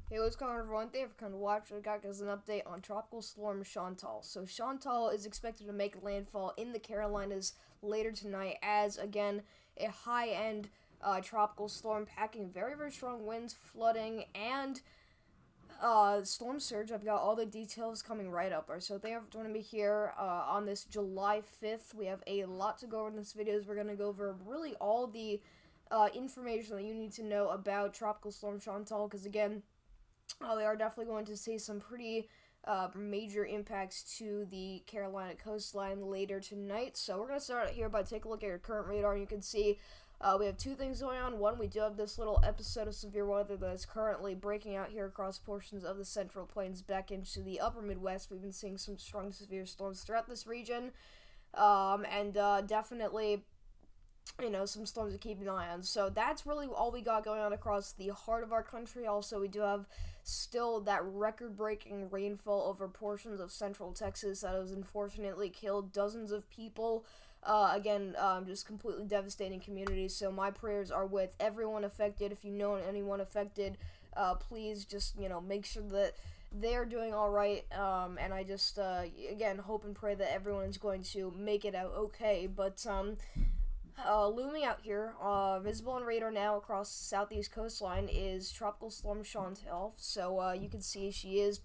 Hey, what's going on, everyone? Thank you for coming to watch. I got guys an update on Tropical Storm Chantal. So Chantal is expected to make landfall in the Carolinas later tonight as, again, a high-end tropical storm packing very, very strong winds, flooding, and storm surge. I've got all the details coming right up. So thank you for joining me here on this July 5th. We have a lot to go over in this video. We're going to go over really all the information that you need to know about Tropical Storm Chantal because, again, we are definitely going to see some pretty major impacts to the Carolina coastline later tonight. So we're going to start out here by taking a look at your current radar. And you can see we have two things going on. One, we do have this little episode of severe weather that is currently breaking out here across portions of the Central Plains back into the upper Midwest. We've been seeing some strong severe storms throughout this region. And definitely some storms to keep an eye on. So that's really all we got going on across the heart of our country. Also, we do have still that record-breaking rainfall over portions of central Texas that has unfortunately killed dozens of people. Just completely devastating communities. So my prayers are with everyone affected. If you know anyone affected, please just, make sure that they're doing all right. And I just, again, hope and pray that everyone is going to make it out okay. But, looming out here, visible on radar now across the southeast coastline is Tropical Storm Chantal. So you can see she is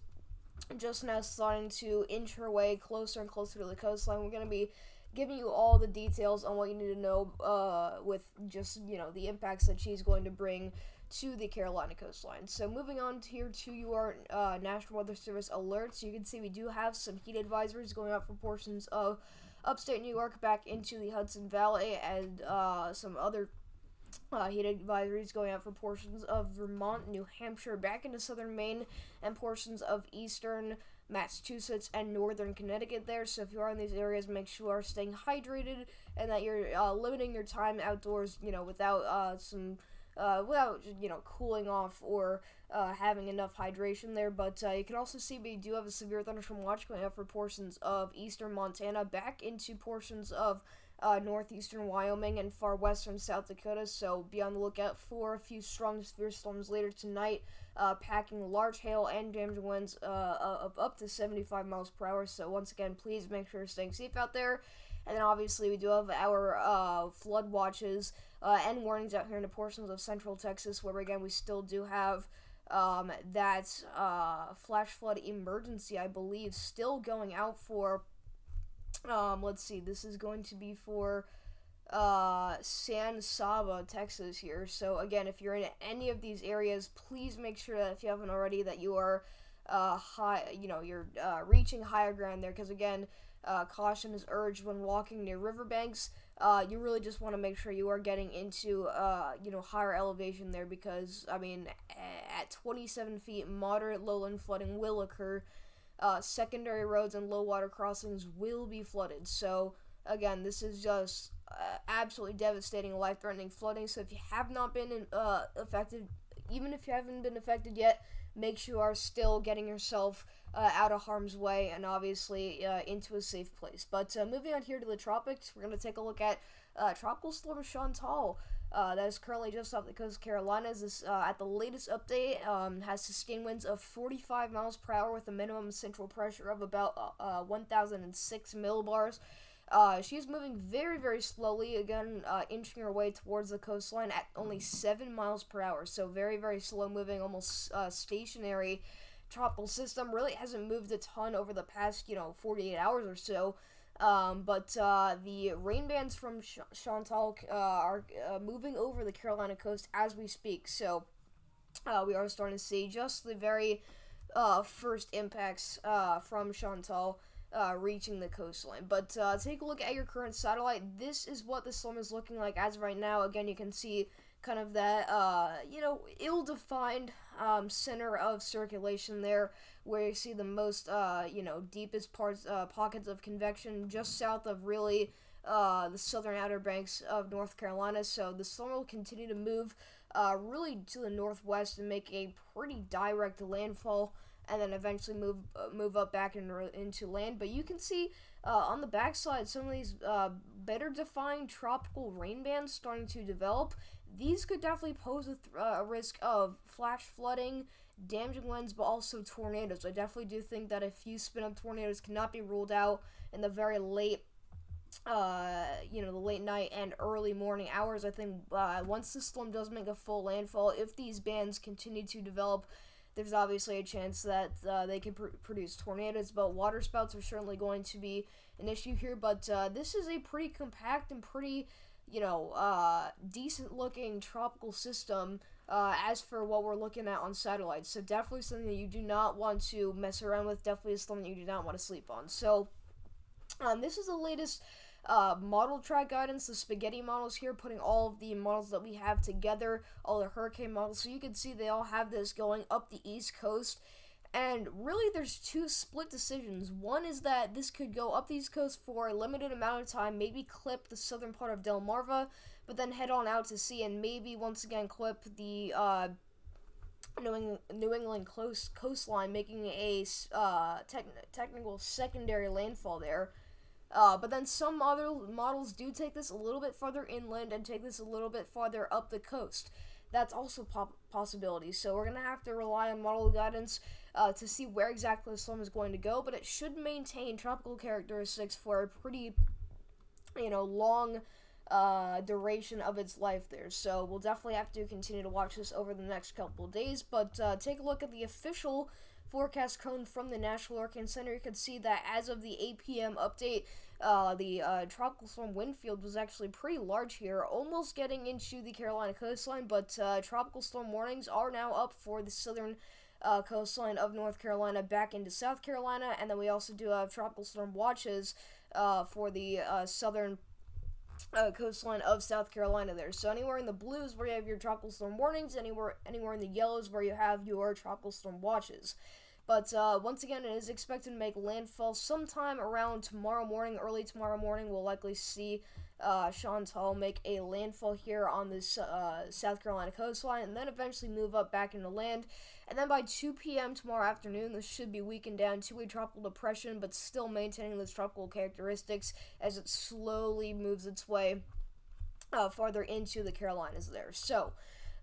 just now starting to inch her way closer and closer to the coastline. We're going to be giving you all the details on what you need to know with just, the impacts that she's going to bring to the Carolina coastline. So moving on here to your National Weather Service alerts, you can see we do have some heat advisories going out for portions of upstate New York back into the Hudson Valley, and some other heat advisories going out for portions of Vermont, New Hampshire, back into southern Maine, and portions of eastern Massachusetts and northern Connecticut there. So if you are in these areas, make sure you are staying hydrated and that you're limiting your time outdoors, without cooling off or having enough hydration there. But you can also see we do have a severe thunderstorm watch going out for portions of eastern Montana back into portions of northeastern Wyoming and far western South Dakota. So be on the lookout for a few strong severe storms later tonight, packing large hail and damaging winds of up to 75 miles per hour. So once again, please make sure you're staying safe out there. And then obviously we do have our flood watches and warnings out here in the portions of central Texas, where again we still do have that flash flood emergency, I believe, still going out for. Let's see, this is going to be for San Saba, Texas here. So again, if you're in any of these areas, please make sure that if you haven't already, that you are you're reaching higher ground there, because again, caution is urged when walking near riverbanks. You really just want to make sure you are getting into higher elevation there, because at 27 feet, moderate lowland flooding will occur. Secondary roads and low water crossings will be flooded. So again, this is just absolutely devastating, life-threatening flooding. So if you have not been affected, even if you haven't been affected yet, make sure you are still getting yourself out of harm's way and obviously into a safe place. But moving on here to the tropics, we're going to take a look at Tropical Storm Chantal. That is currently just off the coast of Carolinas. This, at the latest update, has sustained winds of 45 miles per hour with a minimum central pressure of about 1,006 millibars. She's moving very, very slowly, again, inching her way towards the coastline at only 7 miles per hour. So very, very slow moving, almost stationary tropical system. Really hasn't moved a ton over the past, 48 hours or so. But the rain bands from Chantal are moving over the Carolina coast as we speak. So we are starting to see just the very first impacts from Chantal reaching the coastline. But take a look at your current satellite. This is what the storm is looking like as of right now. Again, you can see kind of that, ill-defined center of circulation there, where you see the most, deepest pockets of convection just south of really the southern outer banks of North Carolina. So the storm will continue to move really to the northwest and make a pretty direct landfall, and then eventually move up back into land. But you can see on the backside some of these better defined tropical rain bands starting to develop. these could definitely pose a risk of flash flooding, damaging winds, but also tornadoes. I definitely do think that a few spin-up tornadoes cannot be ruled out in the very late, the late night and early morning hours. I think once the storm does make a full landfall, if these bands continue to develop, there's obviously a chance that they can produce tornadoes, but water spouts are certainly going to be an issue here. But this is a pretty compact and pretty, decent-looking tropical system as for what we're looking at on satellites. So definitely something that you do not want to mess around with, definitely something you do not want to sleep on. So this is the latest model track guidance, the spaghetti models here, putting all of the models that we have together, all the hurricane models. So you can see they all have this going up the East Coast. And really, there's two split decisions. One is that this could go up the East Coast for a limited amount of time, maybe clip the southern part of Delmarva, but then head on out to sea and maybe once again clip the New England coastline, making a technical secondary landfall there. But then some other models do take this a little bit farther inland and take this a little bit farther up the coast. That's also possibility. So we're going to have to rely on model guidance to see where exactly the storm is going to go, but it should maintain tropical characteristics for a pretty, long duration of its life there. So we'll definitely have to continue to watch this over the next couple of days, but take a look at the official forecast cone from the National Hurricane Center. You can see that as of the 8 p.m. update, the tropical storm wind field was actually pretty large here, almost getting into the Carolina coastline, but tropical storm warnings are now up for the southern coastline of North Carolina back into South Carolina, and then we also do have tropical storm watches for the southern coastline of South Carolina there. So anywhere in the blues where you have your tropical storm warnings, anywhere in the yellows where you have your tropical storm watches. But once again, it is expected to make landfall sometime around tomorrow morning, early tomorrow morning. We'll likely see Chantal make a landfall here on the South Carolina coastline, and then eventually move up back into land. And then by 2 p.m. tomorrow afternoon, this should be weakened down to a tropical depression, but still maintaining those tropical characteristics as it slowly moves its way farther into the Carolinas there. So,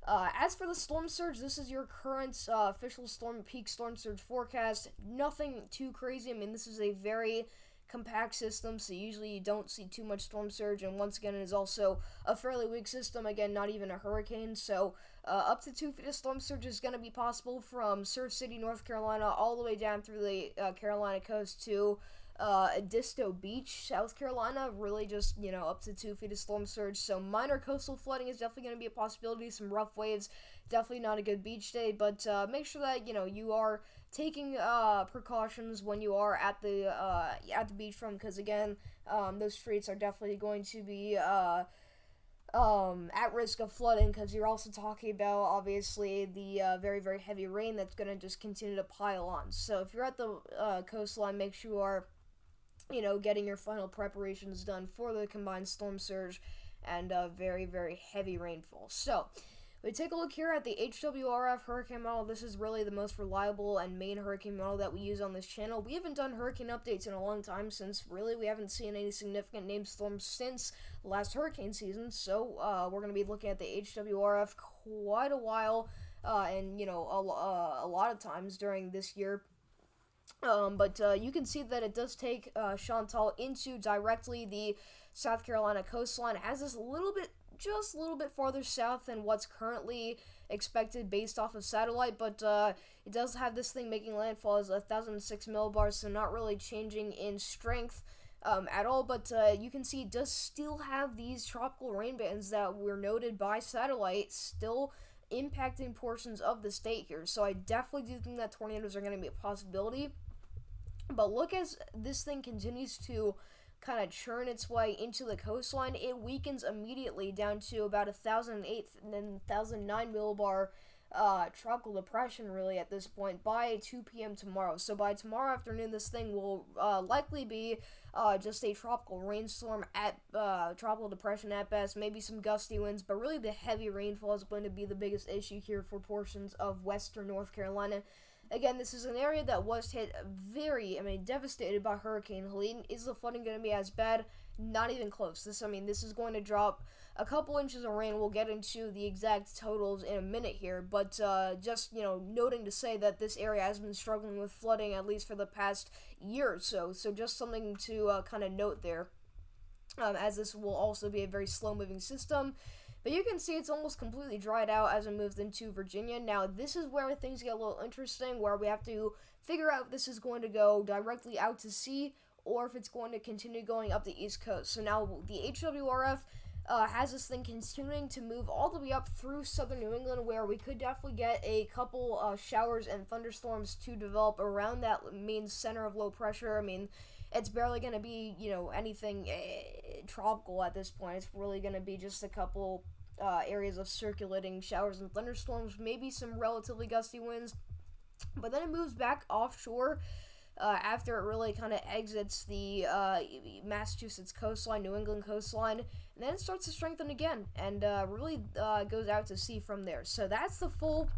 as for the storm surge, this is your current official peak storm surge forecast. Nothing too crazy. I mean, this is a very compact system, so usually you don't see too much storm surge, and once again, it is also a fairly weak system, again, not even a hurricane, so up to 2 feet of storm surge is going to be possible from Surf City, North Carolina, all the way down through the Carolina coast to Edisto Beach, South Carolina, really just, up to 2 feet of storm surge. So minor coastal flooding is definitely going to be a possibility. Some rough waves, definitely not a good beach day, but make sure that, you are taking precautions when you are at the beachfront, because again, those streets are definitely going to be at risk of flooding, because you're also talking about, obviously, the very, very heavy rain that's going to just continue to pile on. So if you're at the coastline, make sure you are getting your final preparations done for the combined storm surge and very, very heavy rainfall. So, we take a look here at the HWRF hurricane model. This is really the most reliable and main hurricane model that we use on this channel. We haven't done hurricane updates in a long time, since really we haven't seen any significant named storms since last hurricane season. So, we're going to be looking at the HWRF quite a while, and, a lot of times during this year. But you can see that it does take Chantal into directly the South Carolina coastline. It has this just a little bit farther south than what's currently expected based off of satellite, but it does have this thing making landfall as 1,006 millibars, so not really changing in strength at all, but you can see it does still have these tropical rain bands that were noted by satellite still impacting portions of the state here. So I definitely do think that tornadoes are going to be a possibility. But look, as this thing continues to kind of churn its way into the coastline, it weakens immediately down to about 1,008 and then 1,009 millibar tropical depression really at this point by 2 p.m. tomorrow. So by tomorrow afternoon, this thing will likely be just a tropical rainstorm at tropical depression at best, maybe some gusty winds, but really the heavy rainfall is going to be the biggest issue here for portions of western North Carolina. Again, this is an area that was hit devastated by Hurricane Helene. Is the flooding going to be as bad? not even close. This is going to drop a couple inches of rain. We'll get into the exact totals in a minute here, but just, noting to say that this area has been struggling with flooding at least for the past year or so. So just something to kind of note there, as this will also be a very slow-moving system. But you can see it's almost completely dried out as it moves into Virginia. Now, this is where things get a little interesting, where we have to figure out if this is going to go directly out to sea or if it's going to continue going up the East Coast. So now the HWRF has this thing continuing to move all the way up through southern New England, where we could definitely get a couple showers and thunderstorms to develop around that main center of low pressure. It's barely going to be, anything tropical at this point. It's really going to be just a couple areas of circulating showers and thunderstorms, maybe some relatively gusty winds. But then it moves back offshore after it really kind of exits the Massachusetts coastline, New England coastline, and then it starts to strengthen again and really goes out to sea from there. So that's the full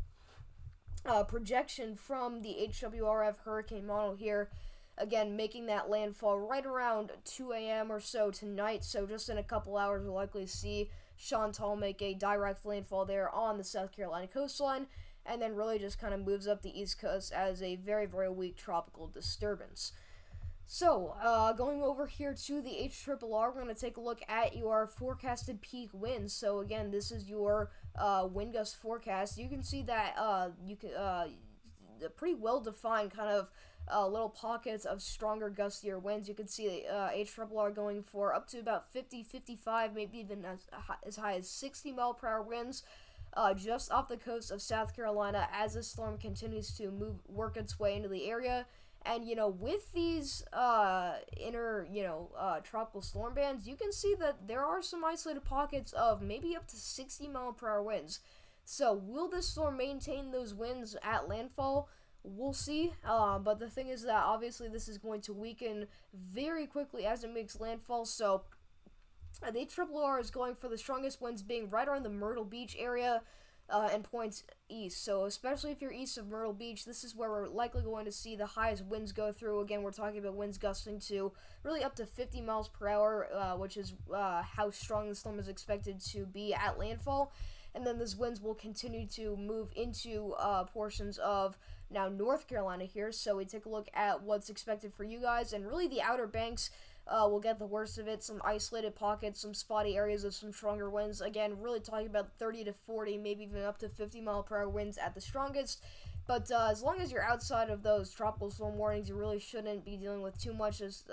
projection from the HWRF hurricane model here. Again, making that landfall right around 2 a.m. or so tonight, so just in a couple hours we'll likely see Chantal make a direct landfall there on the South Carolina coastline, and then really just kind of moves up the East Coast as a very, very weak tropical disturbance. So, going over here to the HRRR, we're going to take a look at your forecasted peak winds. So again, this is your wind gust forecast. You can see that pretty well-defined kind of little pockets of stronger, gustier winds. You can see the HRRR going for up to about 50, 55, maybe even as high as 60 mile per hour winds just off the coast of South Carolina as the storm continues to work its way into the area. And, with these tropical storm bands, you can see that there are some isolated pockets of maybe up to 60 mile per hour winds. So, will this storm maintain those winds at landfall? We'll see, but the thing is that obviously this is going to weaken very quickly as it makes landfall, so the HRRR is going for the strongest winds being right around the Myrtle Beach area and points east. So especially if you're east of Myrtle Beach, this is where we're likely going to see the highest winds go through. Again, we're talking about winds gusting to really up to 50 miles per hour, which is how strong the storm is expected to be at landfall. And then those winds will continue to move into portions of now North Carolina here. So we take a look at what's expected for you guys, and really the Outer Banks will get the worst of it. Some isolated pockets, some spotty areas of some stronger winds. Again, really talking about 30 to 40, maybe even up to 50 mile per hour winds at the strongest. But as long as you're outside of those tropical storm warnings, you really shouldn't be dealing with too much as,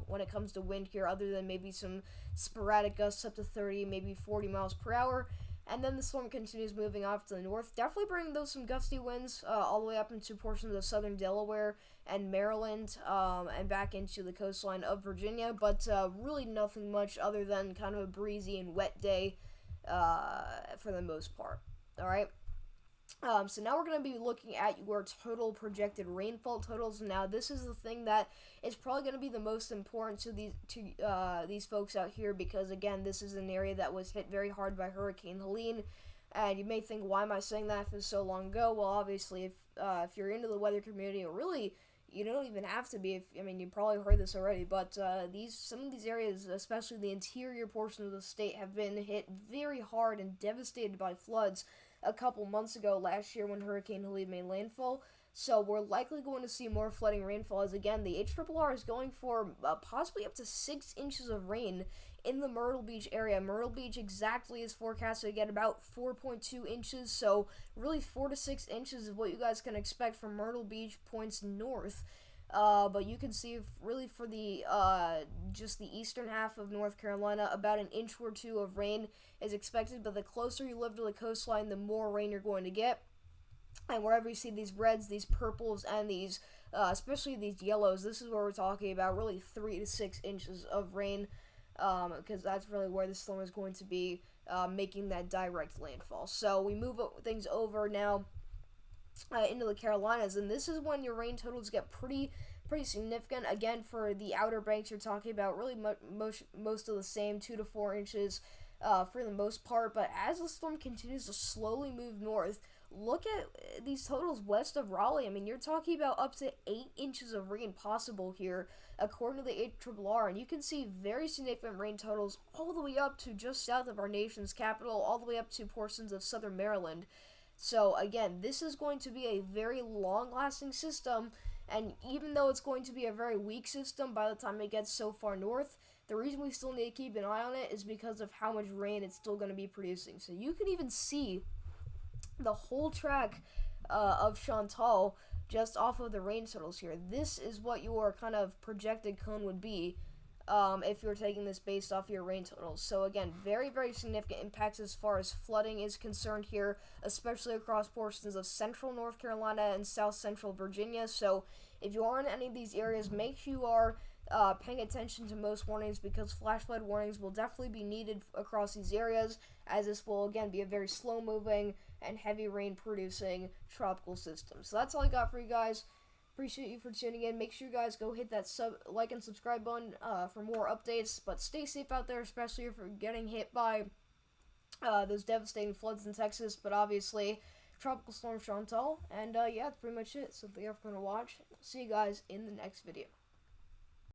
when it comes to wind here, other than maybe some sporadic gusts up to 30, maybe 40 miles per hour. And then the storm continues moving off to the north, definitely bringing those some gusty winds all the way up into portions of southern Delaware and Maryland and back into the coastline of Virginia. But really nothing much other than kind of a breezy and wet day for the most part. All right. So now we're going to be looking at your total projected rainfall totals. Now this is the thing that is probably going to be the most important to these folks out here, because again, this is an area that was hit very hard by Hurricane Helene. And you may think, why am I saying that if it was so long ago? Well, obviously, if you're into the weather community, or really, you don't even have to be. You probably heard this already, but some of these areas, especially the interior portion of the state, have been hit very hard and devastated by floods a couple months ago last year when Hurricane Helene made landfall. So we're likely going to see more flooding rainfall, as again, the HRRR is going for possibly up to 6 inches of rain in the Myrtle Beach area. Myrtle Beach exactly is forecasted to get about 4.2 inches, so really 4 to 6 inches is what you guys can expect from Myrtle Beach points north. But you can see really for the just the eastern half of North Carolina, about an inch or two of rain is expected, but the closer you live to the coastline, the more rain you're going to get. And wherever you see these reds, these purples, and these, especially these yellows, this is where we're talking about really 3 to 6 inches of rain, because that's really where the storm is going to be making that direct landfall. So we move things over now into the Carolinas, and this is when your rain totals get pretty significant. Again, for the Outer Banks, you're talking about really most of the same, 2 to 4 inches for the most part. But as the storm continues to slowly move north, look at these totals west of Raleigh. I mean, you're talking about up to 8 inches of rain possible here, according to the ARRR, and you can see very significant rain totals all the way up to just south of our nation's capital, all the way up to portions of southern Maryland. So again, this is going to be a very long-lasting system, and even though it's going to be a very weak system by the time it gets so far north, the reason we still need to keep an eye on it is because of how much rain it's still going to be producing. So you can even see the whole track of Chantal just off of the rain totals here. This is what your kind of projected cone would be if you're taking this based off your rain totals. So again, very, very significant impacts as far as flooding is concerned here, especially across portions of central North Carolina and south central Virginia. So if you are in any of these areas, make sure you are paying attention to most warnings, because flash flood warnings will definitely be needed across these areas, as this will again be a very slow moving and heavy rain producing tropical system. So that's all I got for you guys. Appreciate you for tuning in. Make sure you guys go hit that like and subscribe button for more updates, but stay safe out there, especially if you're getting hit by those devastating floods in Texas, but obviously Tropical Storm Chantal. And yeah, that's pretty much it. So thank you for going to watch. See you guys in the next video.